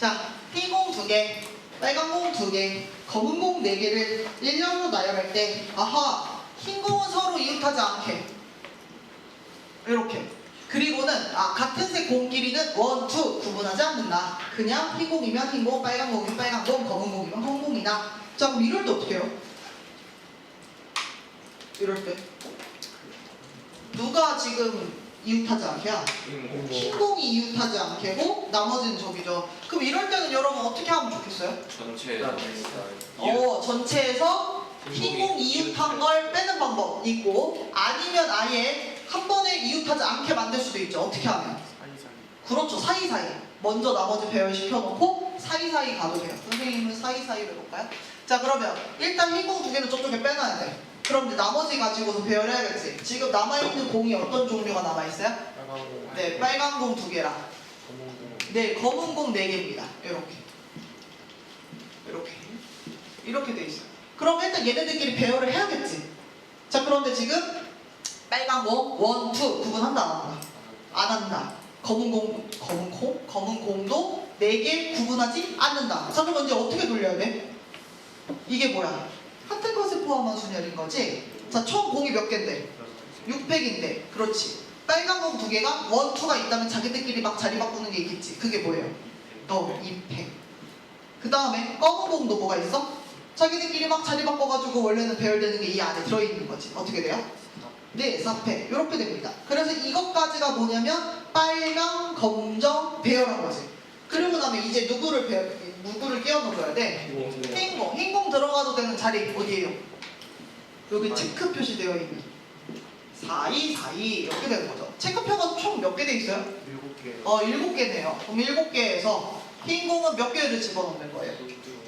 자, 흰 공 2개, 빨간 공 2개, 검은 공 4개를 일렬로 나열할 때 아하, 흰 공은 서로 이웃하지 않게 이렇게. 그리고는 같은 색 공끼리는 1, 2 구분하지 않는다. 그냥 흰 공이면 흰 공, 빨간 공이면 빨간 공, 검은 공이면 검은 공이다. 자, 그럼 이럴 때 어떻게 해요? 이럴 때 누가 지금 이웃하지 않게야? 흰 공이 이웃하지 않게고 나머지는 저기죠. 그럼 이럴 때는 여러분 어떻게 하면 좋겠어요? 전체에서 흰 공 이웃한 걸 빼는 방법 있고, 아니면 아예 한 번에 이웃하지 않게 만들 수도 있죠. 어떻게 하면? 그렇죠. 사이사이. 먼저 나머지 배열시켜 놓고 사이사이 가도 돼요. 선생님은 사이사이로 해볼까요? 자, 그러면 일단 흰 공 2개는 저쪽에 빼놔야 돼. 그럼 이제 나머지 가지고서 배열해야겠지. 지금 남아있는 공이 어떤 종류가 남아있어요? 네, 빨간 공 2개랑 네, 검은 공 4개입니다. 이렇게 돼 있어요. 그럼 일단 얘네들끼리 배열을 해야겠지. 자, 그런데 지금 빨간 공 1, 2 구분한다 안 한다? 안 한다. 검은 공도 4개 구분하지 않는다. 자, 그럼 이제 어떻게 돌려야 돼? 이게 뭐야? 같은 것을 포함한 순열인 거지? 자, 총 공이 몇 개인데? 600인데. 그렇지. 빨간 공 2개가 1, 2가 있다면 자기들끼리 막 자리 바꾸는 게 있겠지. 그게 뭐예요? 200. 그 다음에 검은 공도 뭐가 있어? 자기들끼리 막 자리 바꿔가지고 원래는 배열되는 게 이 안에 들어있는 거지. 어떻게 돼요? 네, 4패. 이렇게 됩니다. 그래서 이것까지가 뭐냐면 빨강, 검정 배열한 거지. 그리고 나면 이제 누구를 끼워 넣어줘야 돼? 흰 공 들어가도 되는 자리 어디예요? 여기 체크 표시되어 있는 4242 이렇게 되는 거죠. 체크표가 총 몇 개 돼 있어요? 7개. 7개네요. 그럼 7개에서 흰 공은 몇 개를 집어넣는 거예요?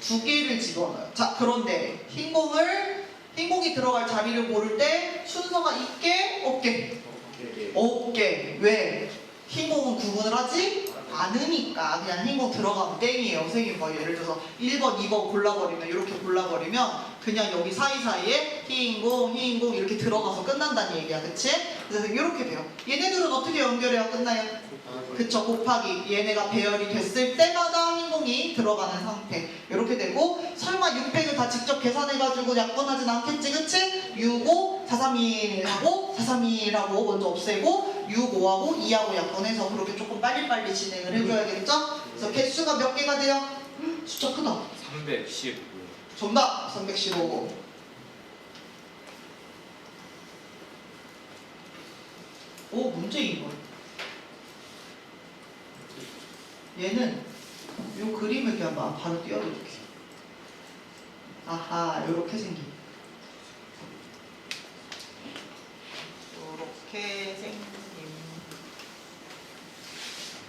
2개를 집어넣어요. 자, 그런데 흰 공이 들어갈 자리를 고를 때 순서가 있게 없게? 없게. 왜? 흰 공은 구분을 하지 않으니까 그냥 흰 공 들어가면 땡이에요. 선생님 뭐 예를 들어서 1번, 2번 골라버리면 이렇게 골라버리면 그냥 여기 사이사이에 흰 공 이렇게 들어가서 끝난다는 얘기야. 그치? 그래서 이렇게 돼요. 얘네들은 어떻게 연결해야 끝나요? 그쵸, 곱하기. 얘네가 배열이 됐을 때마다 흰 공이 들어가는 상태. 이렇게 되고, 설마 600을 다 직접 계산해가지고 약분하진 않겠지, 그치? 65, 431하고 431하고 먼저 없애고 65하고 2하고 약분해서 그렇게 조금 빨리빨리 진행을 해줘야겠죠? 그래서 개수가 몇 개가 돼요? 숫자 크다. 315. 정답! 315고. 오, 문제인 걸. 얘는 요 그림을 그냥 막 바로 띄워줄게. 아하, 요렇게 생긴. 요렇게 생긴.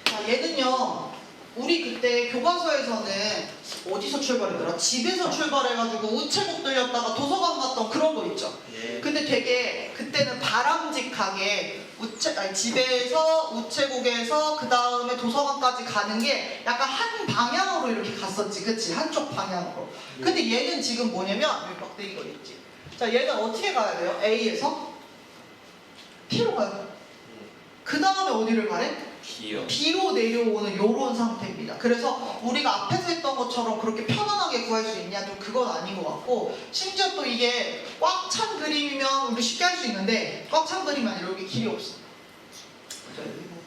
자, 얘는요, 우리 그때 교과서에서는 어디서 출발했더라? 집에서 출발해가지고 우체국 들렸다가 도서관 갔던 그런 거 있죠? 예. 근데 되게 그때는 바람직하게 집에서 우체국에서 그 다음에 도서관까지 가는 게 약간 한 방향으로 이렇게 갔었지, 그치? 한쪽 방향으로. 근데 얘는 지금 뭐냐면 여기 막대기가 있지. 자, 얘는 어떻게 가야 돼요? A에서 P로 가요. 그 다음에 어디를 가래? B로 내려오는 요런 상태입니다. 그래서 우리가 앞에서 했던 것처럼 그렇게 편안하게 구할 수 있냐? 좀 그건 아닌 것 같고, 심지어 또 이게 꽉 찬 그림이면 우리 쉽게 할 수 있는데 꽉 찬 그림이 아니라 여기 길이 없어.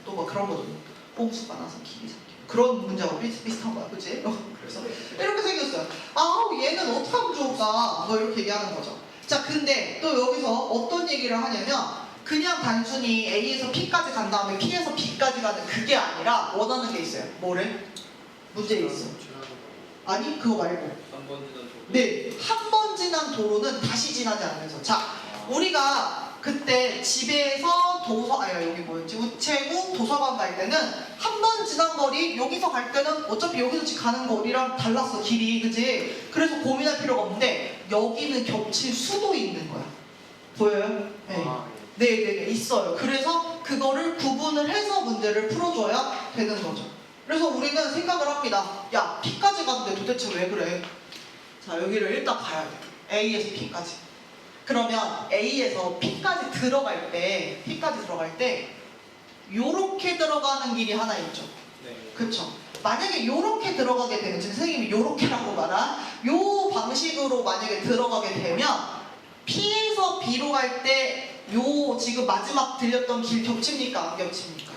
또 뭐 그런 거죠. 홍수가 나서 길이 생겨. 그런 문제하고 비슷한 거야, 그치? 그래서 이렇게 생겼어요. 얘는 어떻게 하면 좋을까? 뭐 이렇게 얘기하는 거죠. 자, 근데 또 여기서 어떤 얘기를 하냐면 그냥 단순히 A에서 P까지 간 다음에 P에서 B까지 가는 그게 아니라 원하는 게 있어요. 뭐를? 문제에 있어. 아니, 그거 말고. 네, 한 번 지난 도로는 다시 지나지 않으면서. 자, 우리가 그때 집에서 여기 뭐였지? 우체국, 도서관 갈 때는 한 번 지난 거리, 여기서 갈 때는 어차피 여기서 가는 거리랑 달랐어, 길이. 그지? 그래서 고민할 필요가 없는데 여기는 겹칠 수도 있는 거야. 보여요? 네. 네네네, 있어요. 그래서 그거를 구분을 해서 문제를 풀어줘야 되는 거죠. 그래서 우리는 생각을 합니다. 야, P까지 갔는데 도대체 왜 그래? 자, 여기를 일단 가야 돼. A에서 P까지. 그러면 A에서 P까지 들어갈 때 요렇게 들어가는 길이 하나 있죠. 네. 그쵸? 만약에 요렇게 들어가게 되면 지금 선생님이 요렇게라고 말한 요 방식으로 만약에 들어가게 되면 P에서 B로 갈 때 요 지금 마지막 들렸던 길 겹칩니까? 안 겹칩니까?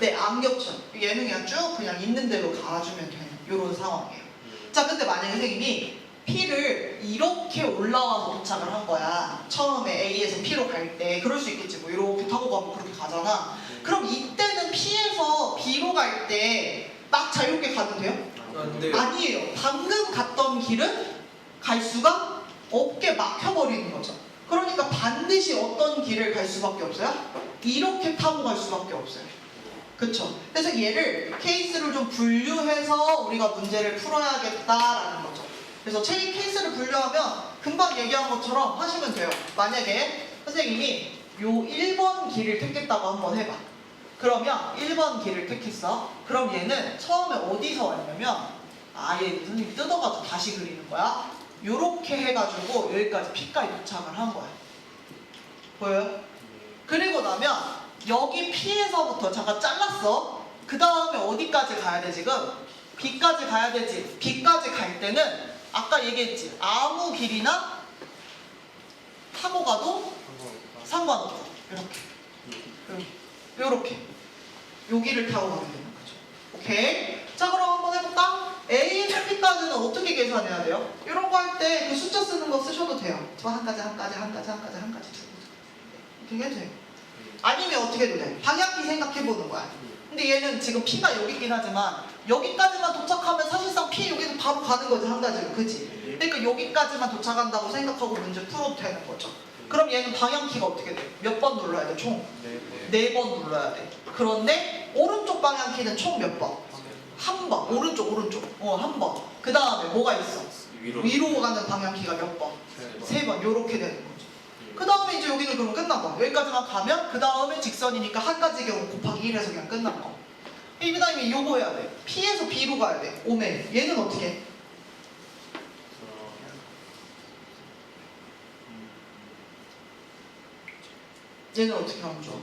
네, 안 겹쳐. 얘는 그냥 쭉 그냥 있는 대로 가주면 되는 요런 상황이에요. 자, 근데 만약에 선생님이 P를 이렇게 올라와서 도착을 한 거야. 처음에 A에서 P로 갈 때 그럴 수 있겠지. 뭐 이렇게 타고 가면 그렇게 가잖아. 그럼 이때는 P에서 B로 갈 때 막 자유롭게 가도 돼요? 아니에요. 방금 갔던 길은 갈 수가 없게 막혀버리는 거죠. 그러니까 반드시 어떤 길을 갈 수밖에 없어요? 이렇게 타고 갈 수밖에 없어요. 그쵸? 그래서 얘를 케이스를 좀 분류해서 우리가 문제를 풀어야겠다라는 거죠. 그래서 케이스를 분류하면 금방 얘기한 것처럼 하시면 돼요. 만약에 선생님이 요 1번 길을 택했다고 한번 해봐. 그러면 1번 길을 택했어. 그럼 얘는 처음에 어디서 왔냐면 아예 선생님이 뜯어가지고 다시 그리는 거야. 요렇게 해가지고 여기까지 P까지 도착을 한 거야. 보여요? 그리고 나면 여기 P에서부터 잠깐 잘랐어. 그 다음에 어디까지 가야 돼 지금? B까지 가야 되지. B까지 갈 때는 아까 얘기했지. 아무 길이나 타고 가도 상관없어. 이렇게. 요렇게. 여기를 타고 가면 되는 거죠. 오케이? 자, 그럼 한번 해볼까? A에서 B까지는 어떻게 계산해야 돼요? 이런 거 할 때 그 숫자 쓰는 거 쓰셔도 돼요. 저 한 가지 이렇게 해도 돼요. 아니면 어떻게 해도 돼? 방향키 생각해보는 거야. 근데 얘는 지금 P가 여기 있긴 하지만 여기까지만 도착하면 사실상 P 여기서 바로 가는 거지, 한 가지로. 그치? 그러니까 여기까지만 도착한다고 생각하고 문제 풀어도 되는 거죠. 그럼 얘는 방향키가 어떻게 돼? 몇 번 눌러야 돼? 총? 4번 눌러야 돼. 그런데 오른쪽 방향키는 총 몇 번? 한 번. 오른쪽. 한 번. 그 다음에 뭐가 있어? 위로 가는 방향키가 몇 번? 3번. 요렇게 되는 거죠. 그 다음에 이제 여기는 그럼 끝난 거. 여기까지만 가면 그 다음에 직선이니까 한 가지 경우 곱하기 1해서 그냥 끝난 거. 그 다음에 요거 해야 돼. P에서 B로 가야 돼. 오메. 얘는 어떻게 해? 얘는 어떻게 하면 좋아?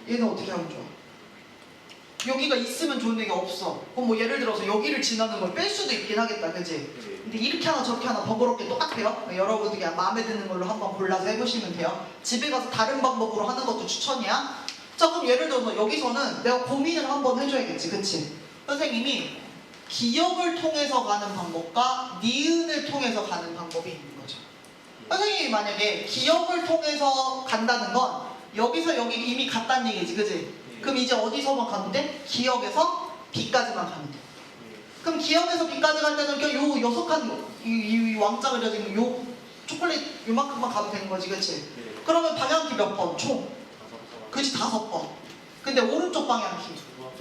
얘는 어떻게 하면 좋아? 여기가 있으면 좋은 얘기 없어. 그럼 뭐 예를 들어서 여기를 지나는 걸 뺄 수도 있긴 하겠다, 그치? 근데 이렇게 하나 저렇게 하나 번거롭게 똑같아요. 여러분들이 마음에 드는 걸로 한번 골라서 해보시면 돼요. 집에 가서 다른 방법으로 하는 것도 추천이야. 자, 그럼 예를 들어서 여기서는 내가 고민을 한번 해줘야겠지, 그치? 선생님이 기억을 통해서 가는 방법과 니은을 통해서 가는 방법이 있는 거죠. 선생님이 만약에 기억을 통해서 간다는 건 여기서 여기 이미 갔다는 얘기지, 그치? 그럼 이제 어디서만 가면 돼? 기억에서 B까지만 가면 돼. 그럼 기억에서 B까지 갈 때는 요 6칸 이 왕자 그려진 요 초콜릿 요만큼만 가면 되는 거지, 그치? 그러면 방향키 몇 번? 총? 그치, 5번. 근데 오른쪽 방향키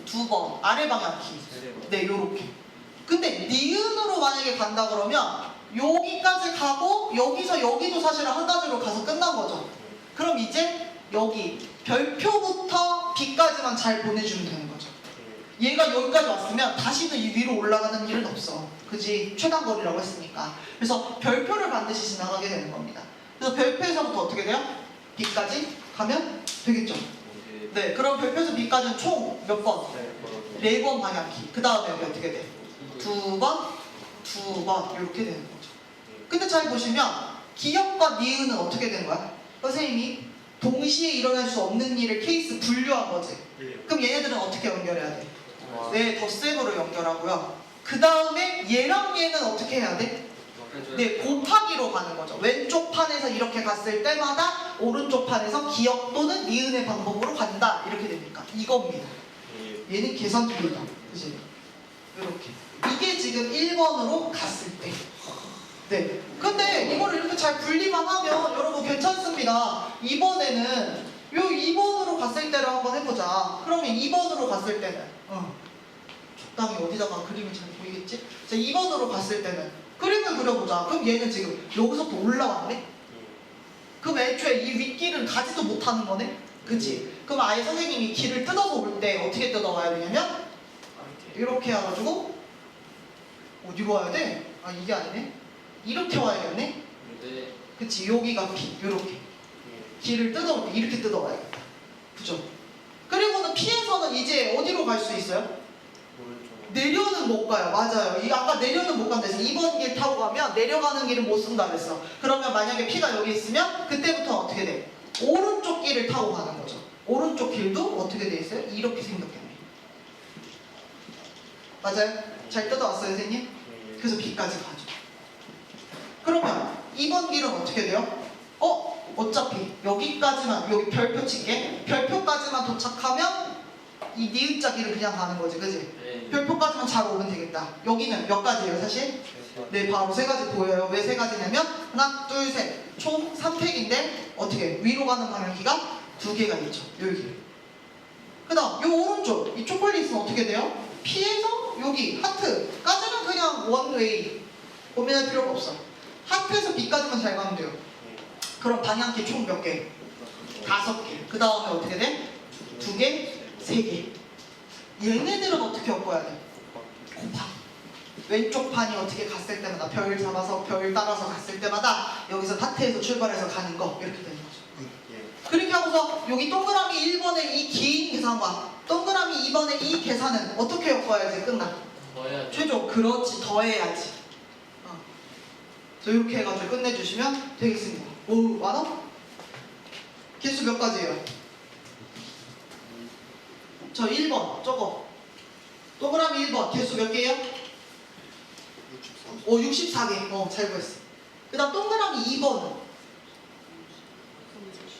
2번, 아래 방향키 네, 요렇게. 근데 니은으로 만약에 간다 그러면 여기까지 가고 여기서 여기도 사실은 한 가지로 가서 끝난 거죠. 그럼 이제 여기 별표부터 B까지만 잘 보내주면 되는 거죠. 얘가 여기까지 왔으면 다시는 이 위로 올라가는 일은 없어. 그지? 최단거리라고 했으니까. 그래서 별표를 반드시 지나가게 되는 겁니다. 그래서 별표에서부터 어떻게 돼요? B까지 가면 되겠죠. 네, 그럼 별표에서 B까지는 총 몇 번? 4번 방향키. 그 다음에 여기 어떻게 돼? 2번, 이렇게 되는 거죠. 근데 잘 보시면 기억과 니은은 어떻게 되는 거야? 선생님이 동시에 일어날 수 없는 일을 케이스 분류한 거지. 그럼 얘네들은 어떻게 연결해야 돼? 네, 덧셈으로 연결하고요. 그 다음에 얘랑 얘는 어떻게 해야 돼? 네, 곱하기로 가는 거죠. 왼쪽 판에서 이렇게 갔을 때마다 오른쪽 판에서 기억 또는 니은의 방법으로 간다. 이렇게 되니까 이겁니다. 얘는 계산 틀리다. 그치? 이렇게. 이게 지금 1번으로 갔을 때. 네. 근데 이거를 이렇게 잘 분리만 하면 여러분 괜찮습니다. 이번에는 요 2번으로 갔을 때를 한번 해보자. 그러면 2번으로 갔을 때는 적당히 어디다가 그림이 잘 보이겠지? 자, 2번으로 갔을 때는 그림을 그려보자. 그럼 얘는 지금 여기서부터 올라왔네? 그럼 애초에 이 윗길은 가지도 못하는 거네? 그치? 그럼 아예 선생님이 길을 뜯어서 올 때 어떻게 뜯어와야 되냐면 이렇게 해가지고 어디로 와야 돼? 아, 이게 아니네? 이렇게 와야겠네? 네. 그치, 여기가 P, 요렇게 길을 뜯어올 때 이렇게 뜯어와야겠다. 그죠? 그리고는 P에서는 이제 어디로 갈 수 있어요? 오른쪽. 내려는 못 가요. 맞아요. 아까 내려는 못 간다 해서 2번 길 타고 가면 내려가는 길은 못 쓴다 그랬어. 그러면 만약에 P가 여기 있으면 그때부터 어떻게 돼? 오른쪽 길을 타고 가는 거죠. 오른쪽 길도 어떻게 돼 있어요? 이렇게 생겼겠네. 맞아요? 잘 뜯어왔어요, 선생님? 네. 그래서 B까지 가죠. 그러면 2번 길은 어떻게 돼요? 어차피 여기까지만, 여기 별표 칠게. 별표까지만 도착하면 이 니은자 길은 그냥 가는 거지, 그지? 네. 별표까지만 잘 오면 되겠다. 여기는 몇 가지예요, 사실? 네, 바로 세 가지 보여요. 왜 세 가지냐면 하나, 둘, 셋. 총 3팩인데 어떻게 위로 가는 방향키가 2개가 있죠. 여기. 그다음 요 오른쪽 이 초콜릿은 어떻게 돼요? P에서 여기 하트까지는 그냥 원웨이. 고민할 필요가 없어. 하트에서 B까지만 잘 가면 돼요. 그럼 방향키 총 몇 개? 5개. 그 다음에 어떻게 돼? 2개, 3개. 얘네들은 어떻게 엮어야 돼? 곱하기. 왼쪽 판이 어떻게 갔을 때마다 별 잡아서 별 따라서 갔을 때마다 여기서 하트에서 출발해서 가는 거 이렇게 되는 거죠. 그렇게 하고서 여기 동그라미 1번의 이 긴 계산과 동그라미 2번의 이 계산은 어떻게 엮어야지 끝나? 최종 그렇지 더해야지. 그래서 이렇게 해가지고 끝내주시면 되겠습니다. 오 많아? 개수 몇 가지예요? 저 1번 저거 동그라미 1번 개수 몇 개예요? 64개. 잘 구했어. 그 다음 동그라미 2번은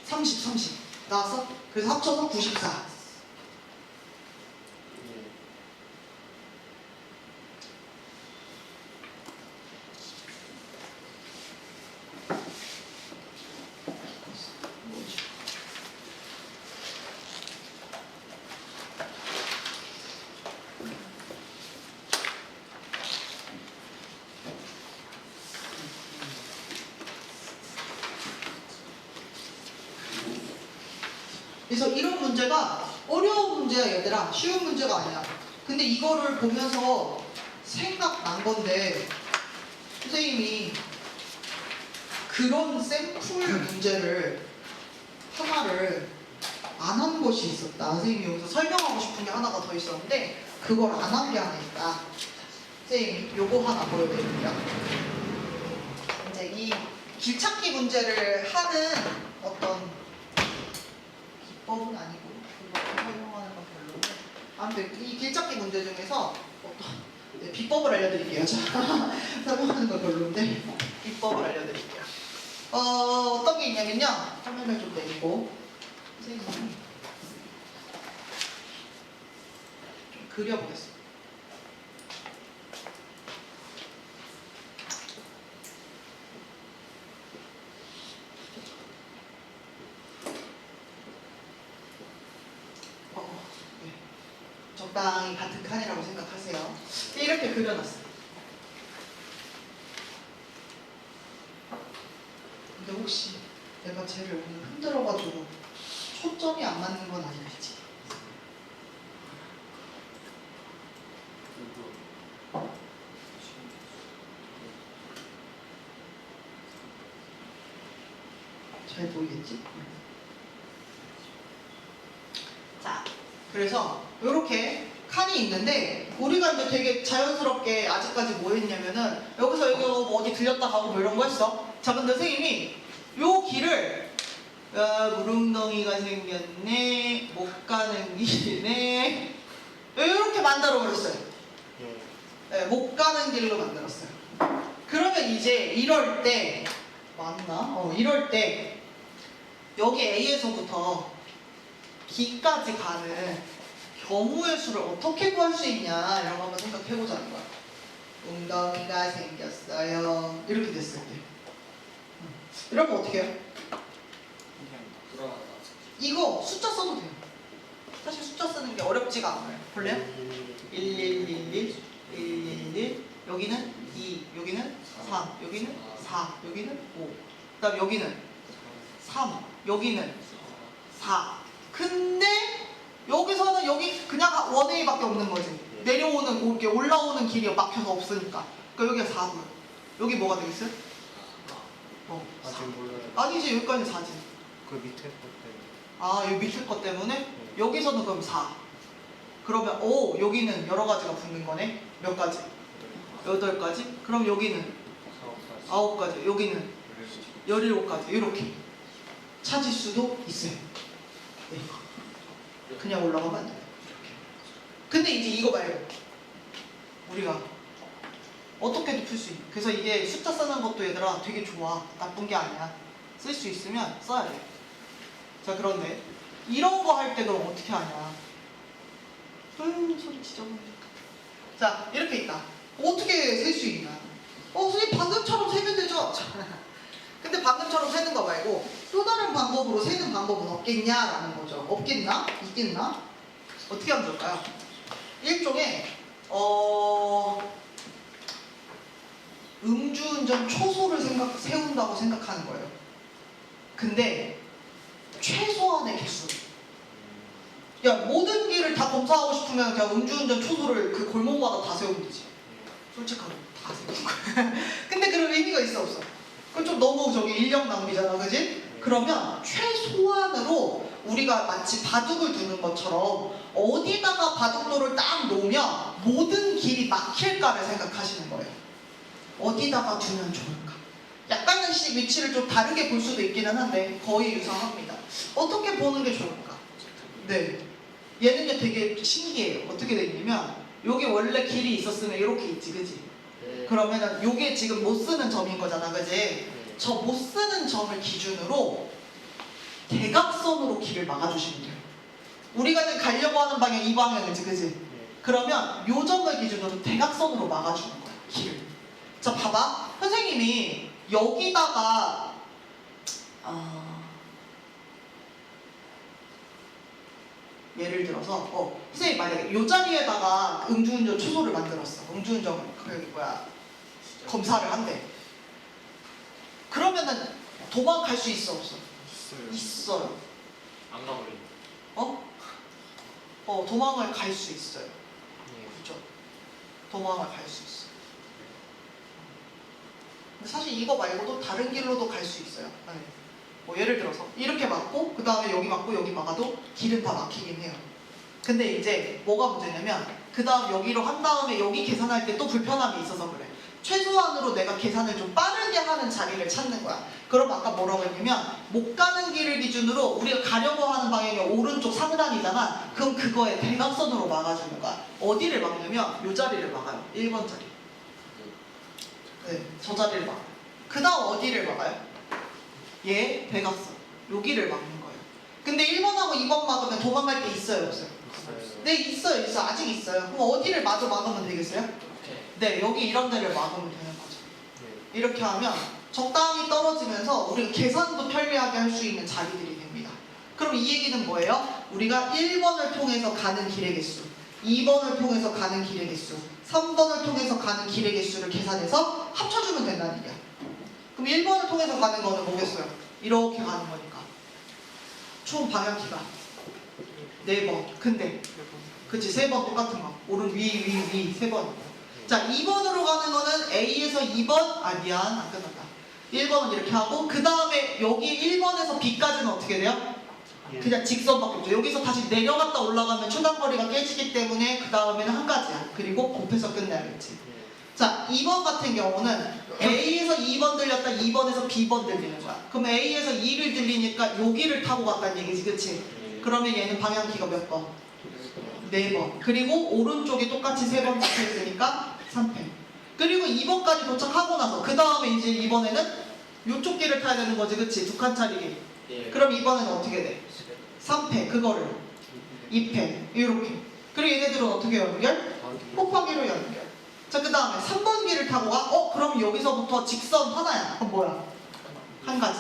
30 나왔어? 그래서 합쳐서 94. 그래서 이런 문제가 어려운 문제야 얘들아. 쉬운 문제가 아니야. 근데 이거를 보면서 생각난 건데 선생님이 그런 샘플 문제를 하나를 안 한 것이 있었다. 선생님이 여기서 설명하고 싶은 게 하나가 더 있었는데 그걸 안 한 게 하나 있다. 선생님이 요거 하나 보여드릴게요. 이제 이 길찾기 문제를 하는 어떤 기법은 아니고 그거 설명하는 건 별로인데 아무튼 이 길찾기 문제 중에서 어떤 비법을 알려드릴게요. 설명하는 건 별로인데 비법을 알려드릴게요. 어떤 게 있냐면요. 화면을 좀 내리고 선생님이 좀 그려보겠습니다. 네. 적당히 같은 칸이라고 생각하세요. 이렇게 그려놨어요. 근데 혹시 내가 쟤를 오늘 흔들어가지고 초점이 안 맞는 건 아니겠지? 잘 보이겠지? 자, 그래서 이렇게 칸이 있는데 우리가 이제 되게 자연스럽게 아직까지 뭐 했냐면은 여기서 여기 뭐 어디 들렸다 가고 뭐 이런 거 했어. 자, 근데 선생님이 요 길을 무릉덩이가 생겼네, 못 가는 길이네 이렇게 만들어 버렸어요. 네, 못 가는 길로 만들었어요. 그러면 이제 이럴 때 맞나? 이럴 때 여기 A에서부터 B까지 가는 경우의 수를 어떻게 구할 수 있냐 이런 거 한번 생각해보자는 거야. 웅덩이가 생겼어요. 이렇게 됐을 때 이러면 어떻게 해요? 이거 숫자 써도 돼요. 사실 숫자 쓰는 게 어렵지가 않아요. 볼래요? 1111 111 여기는 2 여기는 3 여기는 4 여기는 5 그 다음 여기는 3 여기는 4 근데 여기서는 여기 그냥 원웨이밖에 없는 거지. 내려오는 이렇게 올라오는 길이 막혀서 없으니까. 그러니까 여기가 4고 여기 뭐가 되겠어요? 아직 몰라요. 아니지 여기까지 4지. 그 밑에 것 때문에. 아 여기 밑에 것 때문에 여기서는 그럼 4 그러면 오 여기는 여러 가지가 붙는 거네. 몇 가지? 8가지? 그럼 여기는 9가지, 여기는 17가지. 이렇게 찾을 수도 있어요. 네. 그냥 올라가면 안 돼요. 근데 이제 이거 말고 우리가 어떻게도 풀 수 있는. 그래서 이게 숫자 쓰는 것도 얘들아 되게 좋아. 나쁜 게 아니야. 쓸 수 있으면 써야 돼. 자 그런데 이런 거 할 때 그럼 어떻게 하냐? 소리 지저분해. 자 이렇게 있다. 어떻게 셀 수 있냐? 선생님 방금처럼 세면 되죠? 근데 방금처럼 세는 거 말고 또 다른 방법으로 세는 방법은 없겠냐라는 거죠. 없겠나? 있겠나? 어떻게 하면 좋을까요? 일종의 음주운전 초소를 세운다고 생각하는 거예요. 근데 최소한의 개수. 야 모든 길을 다 검사하고 싶으면 그냥 음주운전 초소를 그 골목마다 다 세우면 되지. 솔직하게 다 세우는 거야. 근데 그런 의미가 있어 없어? 그건 좀 너무 인력 낭비잖아, 그지? 그러면 최소한으로 우리가 마치 바둑을 두는 것처럼 어디다가 바둑돌을 딱 놓으면 모든 길이 막힐까를 생각하시는 거예요. 어디다가 두면 좋을까? 약간씩 위치를 좀 다르게 볼 수도 있기는 한데 거의 유사합니다. 어떻게 보는 게 좋을까? 네, 얘는요 되게 신기해요. 어떻게 돼 있냐면 여기 원래 길이 있었으면 이렇게 있지, 그지? 그러면은 요게 지금 못 쓰는 점인 거잖아, 그지? 저 못 쓰는 점을 기준으로 대각선으로 길을 막아주시면 돼요. 우리가 지금 가려고 하는 방향 이 방향이지, 그지? 그러면 요 점을 기준으로 대각선으로 막아주는 거야, 길을. 자, 봐봐. 선생님이 여기다가 예를 들어서 선생님 만약에 요 자리에다가 음주운전 초소를 만들었어. 음주운전 검사를 한대. 그러면은 도망갈 수 있어 없어? 있어요. 안 가버리네. 도망을 갈 수 있어요. 그렇죠? 도망을 갈 수 있어. 근데 사실 이거 말고도 다른 길로도 갈 수 있어요. 네. 뭐 예를 들어서 이렇게 막고 그 다음에 여기 막고 여기 막아도 길은 다 막히긴 해요. 근데 이제 뭐가 문제냐면 그 다음 여기로 한 다음에 여기 계산할 때 또 불편함이 있어서 그래. 최소한으로 내가 계산을 좀 빠르게 하는 자리를 찾는 거야. 그럼 아까 뭐라고 했냐면 못 가는 길을 기준으로 우리가 가려고 하는 방향이 오른쪽 상단이잖아. 그럼 그거에 대각선으로 막아주는 거야. 어디를 막냐면 요 자리를 막아요. 1번 자리. 네, 저 자리를 막아요. 그 다음 어디를 막아요? 얘 대각선. 여기를 막는 거예요. 근데 1번하고 2번 막으면 도망갈 게 있어요, 없어요? 네, 있어요. 아직 있어요. 그럼 어디를 마저 막으면 되겠어요? 네, 여기 이런 데를 막으면 되는 거죠. 이렇게 하면 적당히 떨어지면서 우리가 계산도 편리하게 할 수 있는 자리들이 됩니다. 그럼 이 얘기는 뭐예요? 우리가 1번을 통해서 가는 길의 개수, 2번을 통해서 가는 길의 개수, 3번을 통해서 가는 길의 개수를 계산해서 합쳐주면 된다는 얘기야. 그럼 1번을 통해서 가는 거는 뭐겠어요? 이렇게 가는 거니까. 총 방향키가 4번. 근데 그치, 3번 똑같은 거. 오른 위 3번. 자, 2번으로 가는 거는 A에서 2번, 미안, 안 끝났다. 1번은 이렇게 하고, 그 다음에 여기 1번에서 B까지는 어떻게 돼요? 그냥 직선밖에 없죠. 여기서 다시 내려갔다 올라가면 초단거리가 깨지기 때문에 그 다음에는 한 가지야. 그리고 곱해서 끝내야겠지. 자, 2번 같은 경우는 A에서 2번 들렸다, 2번에서 B번 들리는 거야. 그럼 A에서 2를 들리니까 여기를 타고 갔다는 얘기지, 그치? 그러면 얘는 방향키가 몇 번? 4번. 그리고 오른쪽에 똑같이 3번 잡혀있으니까 3패. 그리고 2번까지 도착하고 나서 그 다음에 이제 이번에는 요쪽 길을 타야 되는 거지, 그치? 두 칸짜리 길. 그럼 이번에는 어떻게 돼? 3패. 그거를 2패. 이렇게. 그리고 얘네들은 어떻게 연결? 곱하기로 연결. 자, 그 다음에 3번 길을 타고 가? 그럼 여기서부터 직선 하나야. 그럼 뭐야? 한 가지.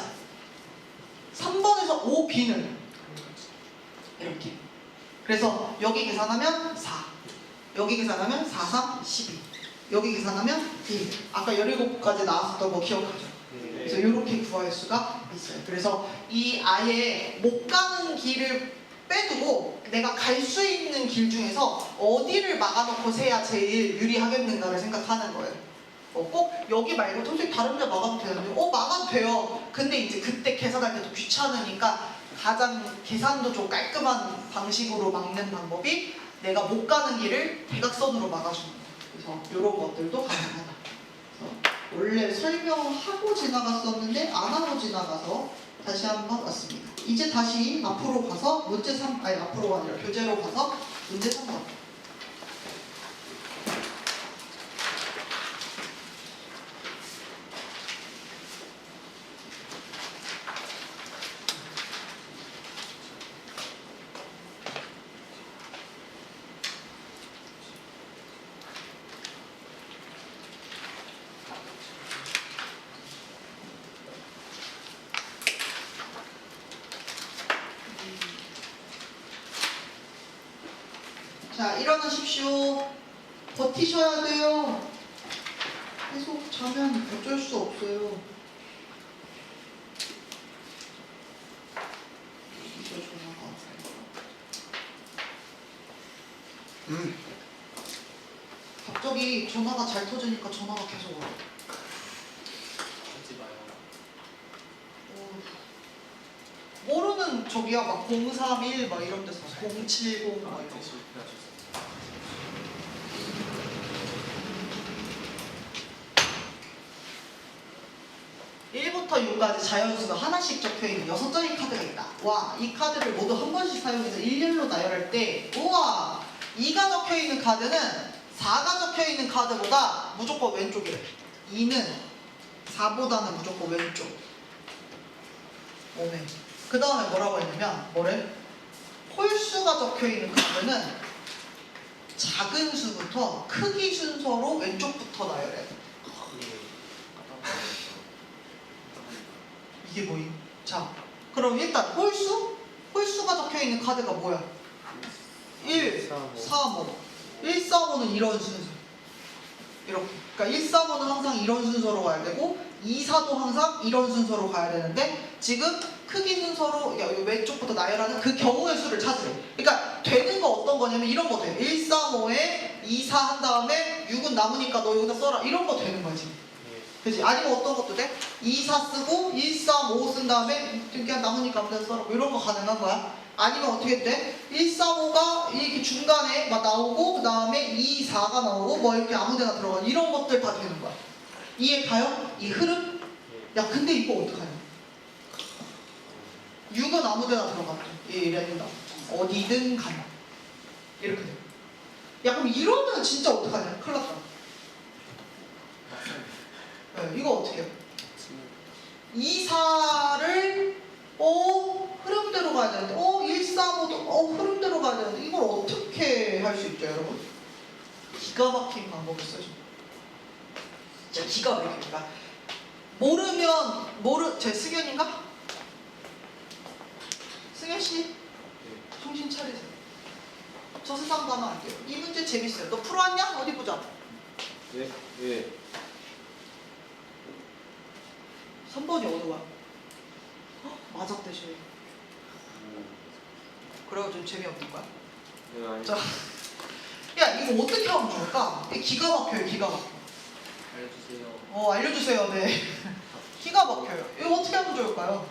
3번에서 OB는 이렇게. 그래서 여기 계산하면 4, 여기 계산하면 4, 3, 12, 여기 계산하면 1. 아까 17까지 나왔었던 거 기억하죠? 그래서 이렇게 구할 수가 있어요. 그래서 이 아예 못 가는 길을 빼두고 내가 갈 수 있는 길 중에서 어디를 막아놓고 세야 제일 유리하겠는가를 생각하는 거예요. 꼭 여기 말고 도저히 다른 데 막아도 되는데 막아도 돼요. 근데 이제 그때 계산할 때도 귀찮으니까 가장 계산도 좀 깔끔한 방식으로 막는 방법이 내가 못 가는 길을 대각선으로 막아주는 거야. 그래서 이런 것들도 가능하다. 그래서 원래 설명하고 지나갔었는데 안 하고 지나가서 다시 한번 왔습니다. 이제 다시 앞으로 가서 문제 3, 아니 앞으로가 아니라 교재로 가서 문제 3번. 자, 일어나십시오. 버티셔야 돼요. 계속 자면 어쩔 수 없어요. 이거 전화가 왔어요. 갑자기 전화가 잘 터지니까 전화가 계속 와요. 하지 마요. 모르는 저기야 막 031 막 이런 데서 070 막 이런 거. 실패하셨어요. 1부터 6까지 자연수가 하나씩 적혀있는 6장의 카드가 있다. 와, 이 카드를 모두 한 번씩 사용해서 일렬로 나열할 때 우와, 2가 적혀있는 카드는 4가 적혀있는 카드보다 무조건 왼쪽이래. 2는 4보다는 무조건 왼쪽. 오네. 그 다음에 뭐라고 했냐면 뭐래? 홀수가 적혀있는 카드는 작은 수부터 크기 순서로 왼쪽부터 나열해. 이게 뭐임? 자, 그럼 일단 홀수가 적혀있는 카드가 뭐야? 1, 3, 5. 1, 3, 5는 이런 순서. 이렇게. 그러니까 1, 3, 5는 항상 이런 순서로 가야 되고 2, 4도 항상 이런 순서로 가야 되는데 지금 크기 순서로 여기 왼쪽부터 나열하는 그 경우의 수를 찾으래. 그러니까 되는 거 어떤 거냐면 이런 거 돼. 1, 3, 5에 2, 4 한 다음에 6은 남으니까 너 여기다 써라. 이런 거 되는 거지. 그치? 아니면 어떤 것도 돼? 2, 4 쓰고 1, 3, 5 쓴 다음에 그냥 남으니까 아무데나 써라. 이런 거 가능한 거야. 아니면 어떻게 돼? 1, 3, 5가 이렇게 중간에 막 나오고 그 다음에 2, 4가 나오고 뭐 이렇게 아무데나 들어가. 이런 것들 다 되는 거야. 이해 가요? 이 흐름? 야 근데 이거 어떡하냐? 6은 아무데나 들어가. 이래된다. 어디든 가냐. 이렇게 돼. 야 그럼 이러면 진짜 어떡하냐? 큰일 났다. 네, 이거 어떻게 해요? 2, 4를 흐름대로 가야 되는데 1, 3, 5도 흐름대로 가야 되는데 이걸 어떻게 할 수 있죠 여러분? 기가 막힌 방법을 쓰죠. 진짜 기가 막힙니다. 모르면 제 승현인가? 승현씨 정신 차리세요. 저 세상 가면 안 돼요. 이 문제 재밌어요. 너 풀어왔냐? 어디 보자. 네. 네. 3번이 어느 거야? 맞았대 쟤. 그래가 좀 재미없는 거야? 네, 아니. 자, 야 이거 어떻게 하면 좋을까? 이게 기가 막혀요. 기가 막혀. 알려주세요. 알려주세요. 네. 기가 막혀요. 이거 어떻게 하면 좋을까요?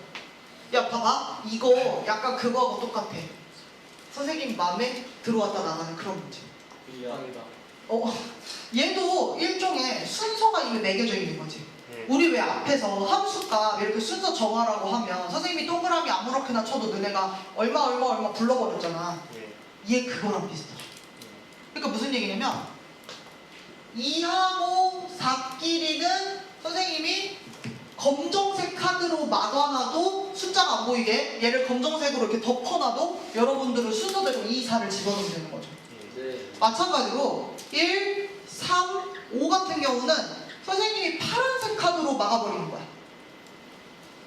야 봐봐. 이거 약간 그거하고 똑같아. 선생님 마음에 들어왔다 나가는 그런 문제. 이해합니다. 얘도 일종의 순서가 이게 매겨져 있는 거지. 우리 왜 앞에서 함수값 이렇게 순서 정하라고 하면 선생님이 동그라미 아무렇게나 쳐도 너네가 얼마 불러버렸잖아. 얘 그거랑 비슷하죠. 그러니까 무슨 얘기냐면 2하고 4끼리는 선생님이 검정색 카드로 막아놔도 숫자가 안 보이게 얘를 검정색으로 이렇게 덮어놔도 여러분들은 순서대로 2, 4를 집어넣으면 되는 거죠. 네. 마찬가지로 1, 3, 5 같은 경우는 선생님이 파란색 카드로 막아버리는 거야.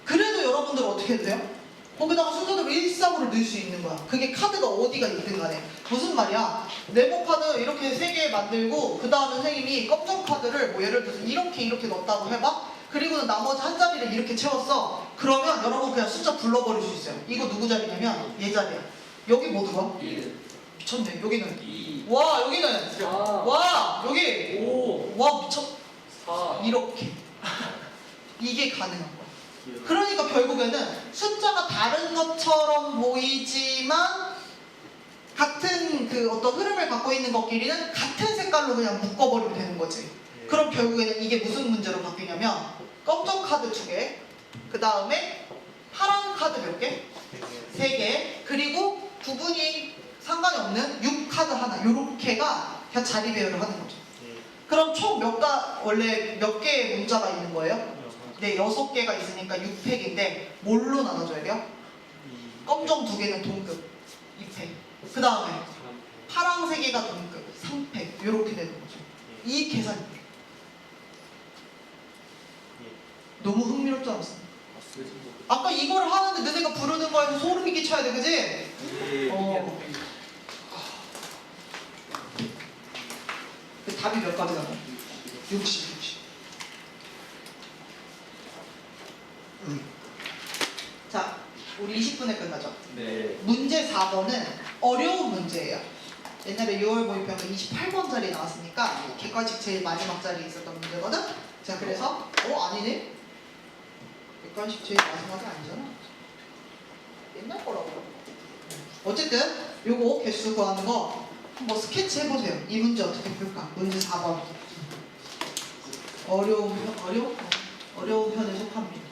그래도 여러분들은 어떻게 해도 돼요? 거기다가 순서대로 1, 3으로 넣을 수 있는 거야. 그게 카드가 어디가 있든 간에. 무슨 말이야? 네모 카드 이렇게 3개 만들고 그 다음에 선생님이 검정 카드를 뭐 예를 들어서 이렇게 넣었다고 해봐. 그리고는 나머지 한 자리를 이렇게 채웠어. 그러면 여러분 그냥 숫자 불러버릴 수 있어요. 이거 누구 자리냐면 얘 자리야. 여기 뭐 들어가? 1, 미쳤네. 여기는 2, 와 여기는 4, 와 여기 5, 와 미쳤 4. 이렇게 이게 가능한 거야. 그러니까 결국에는 숫자가 다른 것처럼 보이지만 같은 그 어떤 흐름을 갖고 있는 것끼리는 같은 색깔로 그냥 묶어버리면 되는 거지. 그럼 결국에는 이게 무슨 문제로 바뀌냐면 검정 카드 2개, 그 다음에 파란 카드 몇 개? 3개, 그리고 구분이 상관이 없는 6카드 하나, 요렇게가 다 자리 배열을 하는 거죠. 그럼 총 원래 몇 개의 문자가 있는 거예요? 네, 6개가 있으니까 6팩인데 뭘로 나눠줘야 돼요? 검정 2개는 동급 2팩, 그 다음에 파랑 3개가 동급 3팩, 요렇게 되는 거죠. 이 계산이 너무 흥미롭지 않았어? 아까 이걸 하는데 너네가 부르는 거에서 소름이 끼쳐야 돼, 그지? 그 답이 몇 가지나? 60. 자, 우리 20분에 끝나죠? 네. 문제 4번은 어려운 문제예요. 옛날에 6월 모의평가 28번 자리 나왔으니까 객관식 제일 마지막 자리에 있었던 문제거든? 자, 그래서 아니네? 객관식 제일 마지막이 아니잖아. 옛날 거라고. 어쨌든 요거 개수 구하는 거 한번 스케치 해보세요. 이 문제 어떻게 풀까? 문제 4번. 어려운 편에 속합니다.